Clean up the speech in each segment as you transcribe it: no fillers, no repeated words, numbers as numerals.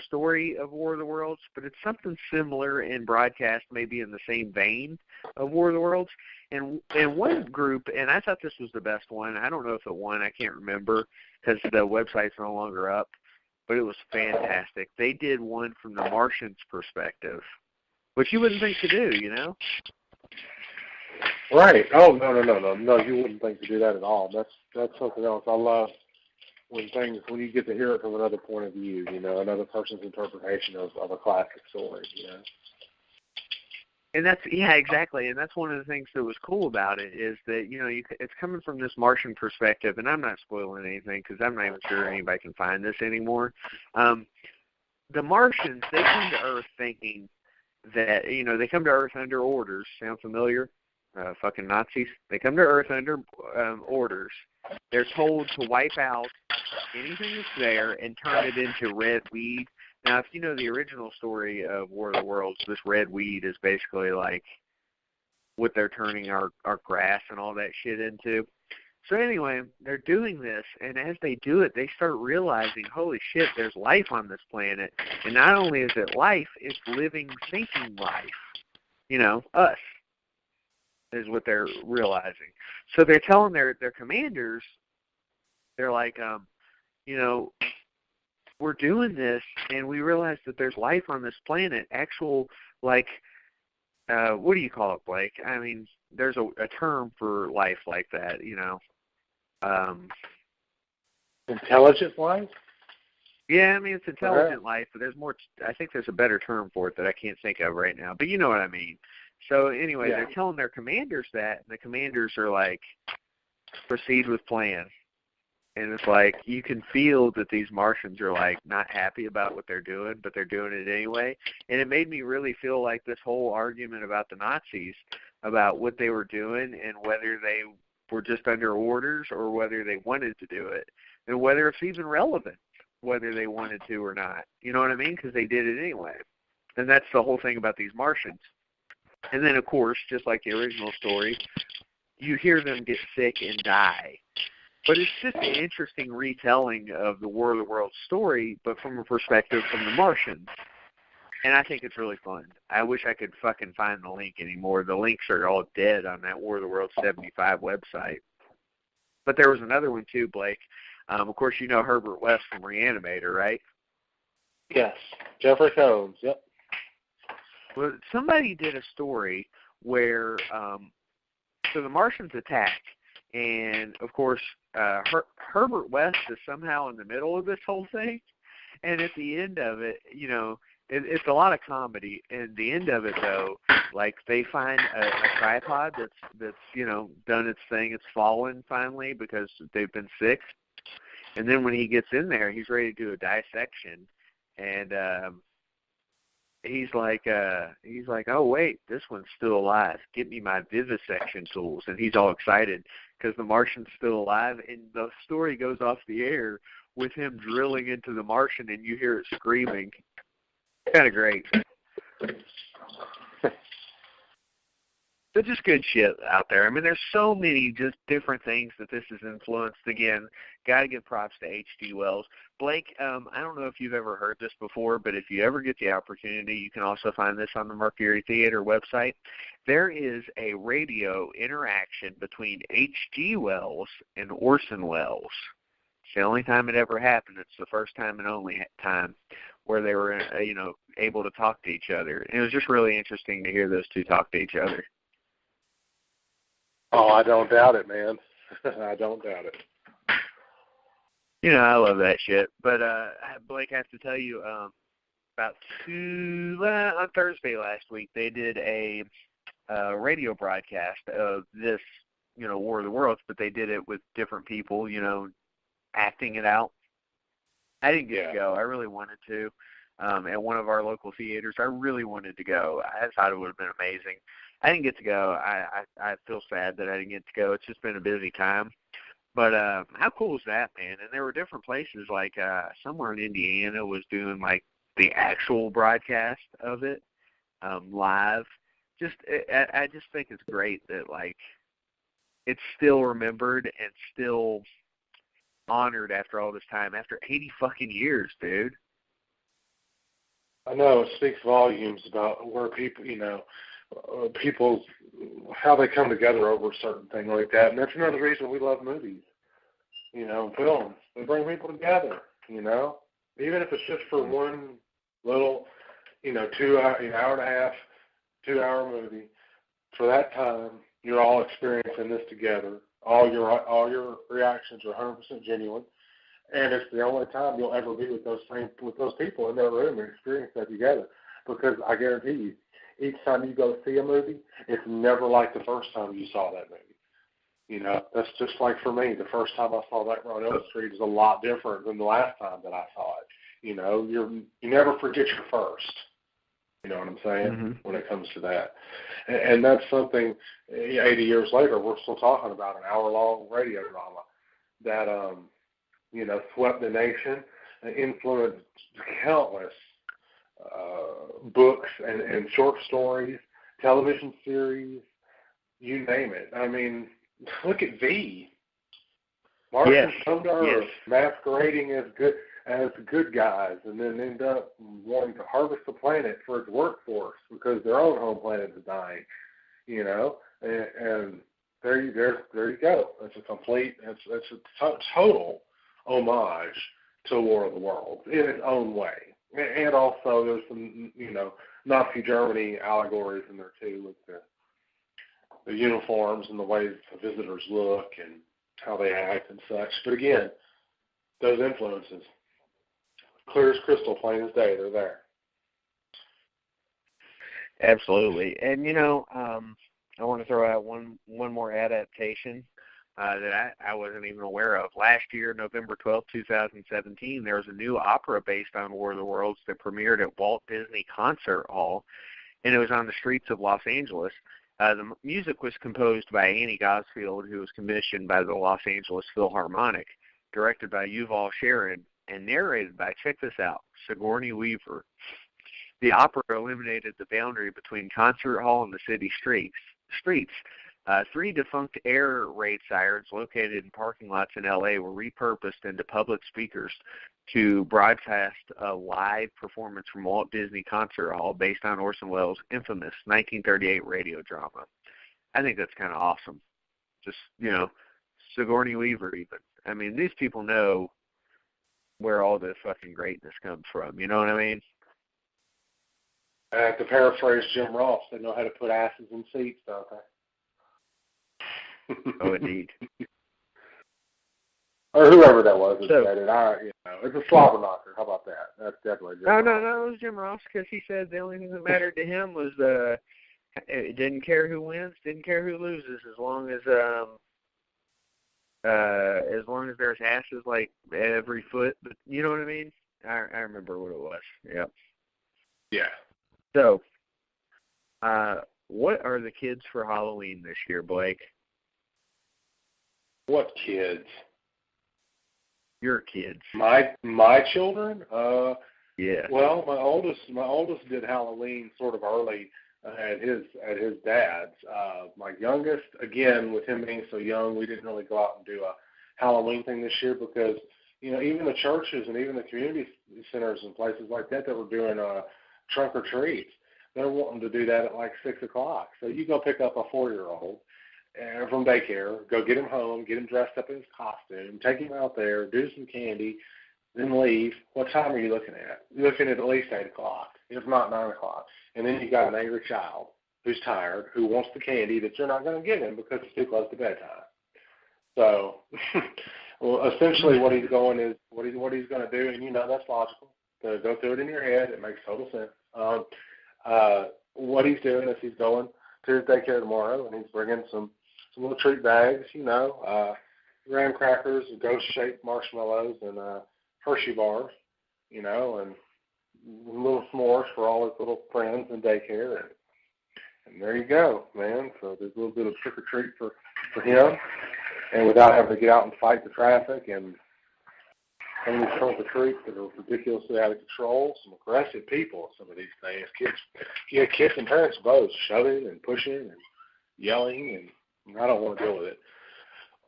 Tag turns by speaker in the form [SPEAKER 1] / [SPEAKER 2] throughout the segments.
[SPEAKER 1] story of War of the Worlds, but it's something similar in broadcast, maybe in the same vein of War of the Worlds. And one group, and I thought this was the best one. I don't know if it won. I can't remember because the website's no longer up, but it was fantastic. They did one from the Martians' perspective, which you wouldn't think to do, you know?
[SPEAKER 2] Right. Oh, no, you wouldn't think to do that at all. That's something else. I love when you get to hear it from another point of view, you know, another person's interpretation of a classic story, you know.
[SPEAKER 1] And that's, yeah, exactly. And that's one of the things that was cool about it is that, you know, it's coming from this Martian perspective, and I'm not spoiling anything because I'm not even sure anybody can find this anymore. The Martians, they come to Earth thinking that, you know, they come to Earth under orders. Sound familiar? Fucking Nazis. They come to Earth under orders. They're told to wipe out anything that's there and turn it into red weed. Now, if you know the original story of War of the Worlds, this red weed is basically like what they're turning our grass and all that shit into. So anyway, they're doing this, and as they do it, they start realizing, holy shit, there's life on this planet. And not only is it life, it's living, thinking life. You know, us is what they're realizing. So they're telling their commanders, they're like, you know, we're doing this, and we realize that there's life on this planet. Actual, like, what do you call it, Blake? I mean, there's a term for life like that, you know.
[SPEAKER 2] Intelligent life?
[SPEAKER 1] Yeah, I mean, it's intelligent life, but there's more. I think there's a better term for it that I can't think of right now. But you know what I mean. So anyway, They're telling their commanders that, and the commanders are like, proceed with plan. And it's like, you can feel that these Martians are like not happy about what they're doing, but they're doing it anyway. And it made me really feel like this whole argument about the Nazis, about what they were doing and whether they were just under orders or whether they wanted to do it, and whether it's even relevant, whether they wanted to or not. You know what I mean? Because they did it anyway. And that's the whole thing about these Martians. And then, of course, just like the original story, you hear them get sick and die. But it's just an interesting retelling of the War of the Worlds story, but from a perspective from the Martians. And I think it's really fun. I wish I could fucking find the link anymore. The links are all dead on that War of the Worlds 75 website. But there was another one too, Blake. Of course, you know Herbert West from Reanimator, right?
[SPEAKER 2] Yes. Jeffrey Combs, yep.
[SPEAKER 1] Well, somebody did a story where, so the Martians attack, and of course, Herbert West is somehow in the middle of this whole thing, and at the end of it, you know, it's a lot of comedy. And the end of it, though, like they find a tripod that's you know done its thing, it's fallen finally because they've been sick, and then when he gets in there, he's ready to do a dissection, and he's like, oh wait, this one's still alive. Get me my vivisection tools, and he's all excited because the Martian's still alive, and the story goes off the air with him drilling into the Martian, and you hear it screaming. Kind of great. But just good shit out there. I mean, there's so many just different things that this has influenced. Again, got to give props to H.G. Wells. Blake, I don't know if you've ever heard this before, but if you ever get the opportunity, you can also find this on the Mercury Theater website. There is a radio interaction between H.G. Wells and Orson Welles. It's the only time it ever happened. It's the first time and only time where they were, you know, able to talk to each other. And it was just really interesting to hear those two talk to each other.
[SPEAKER 2] Oh, I don't doubt it, man. I don't doubt it.
[SPEAKER 1] You know, I love that shit. But, Blake, I have to tell you, on Thursday last week, they did a radio broadcast of this, you know, War of the Worlds, but they did it with different people, you know, acting it out. I didn't get to go. I really wanted to. At one of our local theaters, I really wanted to go. I thought it would have been amazing. I didn't get to go. I feel sad that I didn't get to go. It's just been a busy time. But how cool is that, man? And there were different places, like somewhere in Indiana was doing like the actual broadcast of it live. I just think it's great that like it's still remembered and still honored after all this time, after 80 fucking years, dude.
[SPEAKER 2] I know it speaks volumes about where people, people, how they come together over a certain thing like that. And that's another reason we love movies, films. They bring people together, even if it's just for one little, 2 hour, an hour and a half, 2 hour movie. For that time, you're all experiencing this together. All your reactions are 100% genuine. And it's the only time you'll ever be with those people in their room and experience that together. Because I guarantee you, each time you go see a movie, it's never like the first time you saw that movie. That's just like for me. The first time I saw that on Elm Street is a lot different than the last time that I saw it. You never forget your first. You know what I'm saying? Mm-hmm. When it comes to that. And that's something, 80 years later, we're still talking about an hour-long radio drama that, swept the nation and influenced countless books and short stories, television series, you name it. I mean, look at V. Martians come to Earth, masquerading as good guys, and then end up wanting to harvest the planet for its workforce because their own home planet is dying. And there you go. It's a total homage to War of the Worlds in its own way. And also there's some, Nazi Germany allegories in there too, with the uniforms and the way the visitors look and how they act and such. But again, those influences, clear as crystal, plain as day, they're there.
[SPEAKER 1] Absolutely. And, I want to throw out one more adaptation that I wasn't even aware of. Last year, November 12, 2017, there was a new opera based on War of the Worlds that premiered at Walt Disney Concert Hall, and it was on the streets of Los Angeles. The music was composed by Annie Gosfield, who was commissioned by the Los Angeles Philharmonic, directed by Yuval Sharon, and narrated by, check this out, Sigourney Weaver. The opera eliminated the boundary between concert hall and the city streets. 3 defunct air raid sirens located in parking lots in L.A. were repurposed into public speakers to broadcast a live performance from Walt Disney Concert Hall based on Orson Welles' infamous 1938 radio drama. I think that's kind of awesome. Just, Sigourney Weaver even. I mean, these people know where all this fucking greatness comes from. You know what I mean?
[SPEAKER 2] To paraphrase Jim Ross, they know how to put asses in seats, don't they?
[SPEAKER 1] Oh, indeed.
[SPEAKER 2] Or whoever that was that said it. It's a slobber knocker. How about that? That's definitely Jim Ross.
[SPEAKER 1] No, it was Jim Ross because he said the only thing that mattered to him was it didn't care who wins, didn't care who loses, as long as there's asses like every foot. But you know what I mean? I remember what it was. Yep.
[SPEAKER 2] Yeah.
[SPEAKER 1] So, what are the kids for Halloween this year, Blake?
[SPEAKER 2] What kids?
[SPEAKER 1] Your kids.
[SPEAKER 2] My children?
[SPEAKER 1] Yeah.
[SPEAKER 2] Well, my oldest did Halloween sort of early at his dad's. My youngest, again, with him being so young, we didn't really go out and do a Halloween thing this year because, even the churches and even the community centers and places like that were doing trunk or treats, they're wanting to do that at like 6 o'clock. So you go pick up a 4-year-old from daycare, go get him home, get him dressed up in his costume, take him out there, do some candy, then leave. What time are you looking at? You're looking at least 8 o'clock, if not 9 o'clock. And then you got an angry child who's tired, who wants the candy that you're not going to give him because it's too close to bedtime. So, well, essentially what he's going is, what he's going to do, and that's logical. So go through it in your head. It makes total sense. What he's doing is he's going to his daycare tomorrow, and he's bringing some little treat bags, graham crackers, ghost-shaped marshmallows, and Hershey bars, and little s'mores for all his little friends in daycare. And there you go, man. So there's a little bit of trick-or-treat for him, and without having to get out and fight the traffic and some of these trunk or treats that are ridiculously out of control, some aggressive people, some of these things. Kids and parents both shoving and pushing and yelling, and I don't want to deal with it.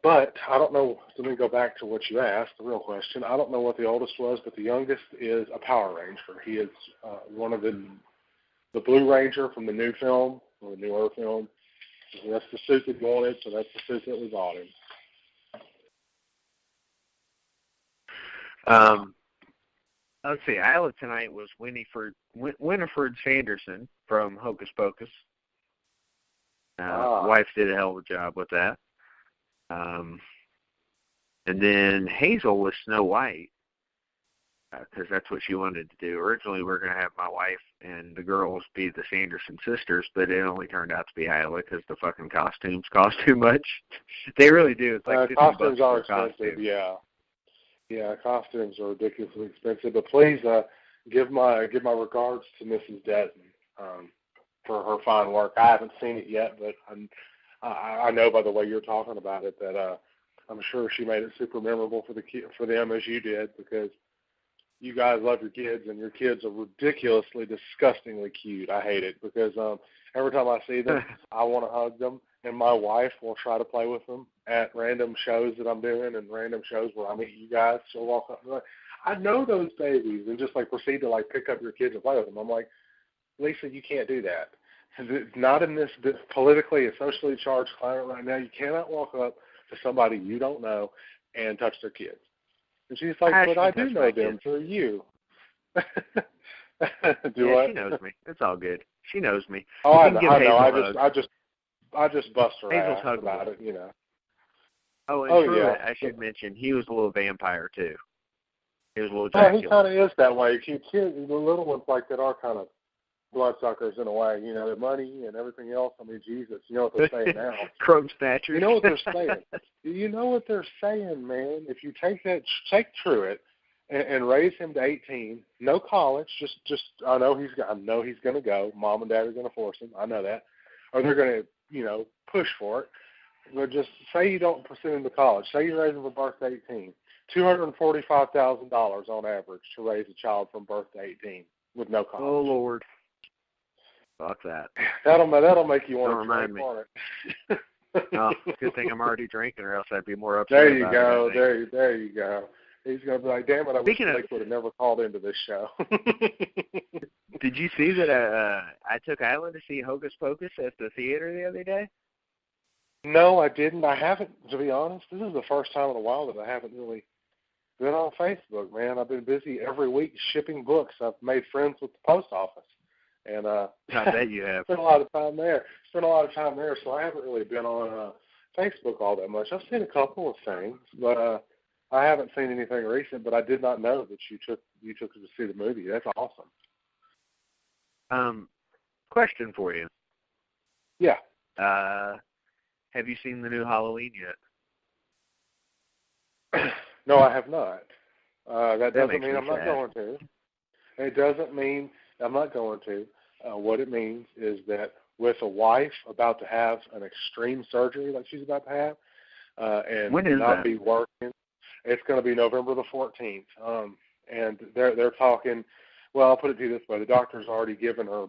[SPEAKER 2] But I don't know. Let me go back to what you asked, the real question. I don't know what the oldest was, but the youngest is a Power Ranger. He is one of the Blue Ranger from the new film, or the newer film. That's the suit that he wanted, so that's the suit that we bought him.
[SPEAKER 1] Let's see. Isla tonight was Winifred Sanderson from Hocus Pocus. Wife did a hell of a job with that. And then Hazel was Snow White, because that's what she wanted to do. Originally, we were going to have my wife and the girls be the Sanderson sisters, but it only turned out to be Isla because the fucking costumes cost too much. They really do. It's like
[SPEAKER 2] costumes are expensive. Yeah, costumes are ridiculously expensive. But please give my regards to Mrs. Desmond for her fine work. I haven't seen it yet, but I know by the way you're talking about it that I'm sure she made it super memorable for them as you did, because you guys love your kids, and your kids are ridiculously, disgustingly cute. I hate it because every time I see them, I want to hug them, and my wife will try to play with them at random shows that I'm doing and random shows where I meet you guys. She'll walk up and be like, I know those babies, and just like proceed to like pick up your kids and play with them. I'm like, Lisa, you can't do that. It's not in this politically and socially charged climate right now. You cannot walk up to somebody you don't know and touch their kids. And she's like, but I do know them through you. What?
[SPEAKER 1] She knows me. It's all good. She knows me.
[SPEAKER 2] Oh, I know. I just bust her
[SPEAKER 1] Hazel's
[SPEAKER 2] ass about it, you know.
[SPEAKER 1] Oh, and I should mention, he was a little vampire, too. He was a little Dracula.
[SPEAKER 2] Yeah, he kind of is that way. Kids, the little ones like that are kind of bloodsuckers in a way, you know, the money and everything else. I mean, Jesus, you know what they're saying now.
[SPEAKER 1] Crumb snatchers.
[SPEAKER 2] You know what they're saying. You know what they're saying, man. If you take Truett and raise him to 18, no college, just I know he's going to go. Mom and Dad are going to force him. I know that. Or they're going to, you know, push for it. But just say you don't pursue him to college. Say you raise him from birth to 18. $245,000 on average to raise a child from birth to 18 with no college.
[SPEAKER 1] Oh, Lord. Fuck that.
[SPEAKER 2] That'll make you want to drink on it.
[SPEAKER 1] Oh, good thing I'm already drinking, or else I'd be more upset.
[SPEAKER 2] There you go. There you go. He's gonna be like, damn it! I wish Blake would have never called into this show.
[SPEAKER 1] Did you see that? I took Isla to see Hocus Pocus at the theater the other day.
[SPEAKER 2] No, I didn't. I haven't, to be honest. This is the first time in a while that I haven't really been on Facebook, man. I've been busy every week shipping books. I've made friends with the post office. And
[SPEAKER 1] I bet you have.
[SPEAKER 2] Spent a lot of time there. So I haven't really been on Facebook all that much. I've seen a couple of things, but I haven't seen anything recent. But I did not know that you took us to see the movie. That's awesome.
[SPEAKER 1] Question for you.
[SPEAKER 2] Yeah.
[SPEAKER 1] Have you seen the new Halloween yet?
[SPEAKER 2] No, I have not. That doesn't mean I'm not going to. It doesn't mean I'm not going to. What it means is that with a wife about to have an extreme surgery like she's about to have, and not be working, it's going to be November the 14th. And they're talking. Well, I'll put it to you this way: the doctor's already given her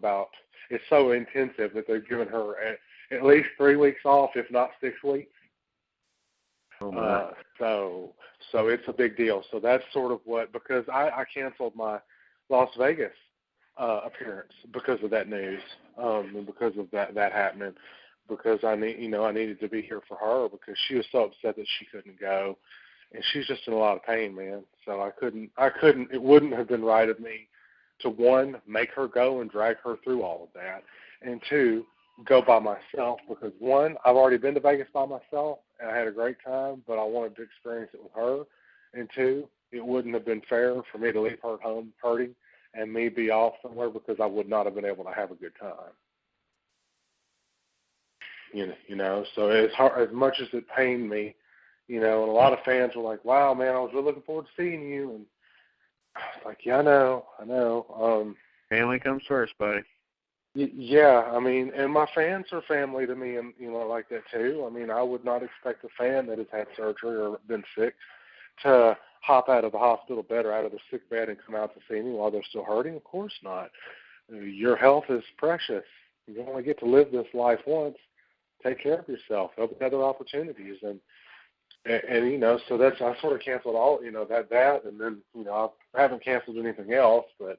[SPEAKER 2] it's so intensive that they've given her at least 3 weeks off, if not 6 weeks.
[SPEAKER 1] Oh my.
[SPEAKER 2] So it's a big deal. So that's sort of because I canceled my Las Vegas appearance because of that news, and because of that happening, because I needed to be here for her because she was so upset that she couldn't go, and she's just in a lot of pain, man. So I couldn't. It wouldn't have been right of me to, one, make her go and drag her through all of that, and two, go by myself because, one, I've already been to Vegas by myself and I had a great time, but I wanted to experience it with her, and two, it wouldn't have been fair for me to leave her at home hurting and me be off somewhere because I would not have been able to have a good time. You know, so as much as it pained me, and a lot of fans were like, wow, man, I was really looking forward to seeing you. And I was like, yeah, I know.
[SPEAKER 1] Family comes first, buddy.
[SPEAKER 2] Yeah, I mean, and my fans are family to me, and, like that too. I mean, I would not expect a fan that has had surgery or been sick to hop out of the hospital bed or out of the sick bed and come out to see me while they're still hurting. Of course not. Your health is precious. You only get to live this life once. Take care of yourself. Open other opportunities. And And you know, so that's I sort of canceled all, you know, that, and then, you know, I haven't canceled anything else, but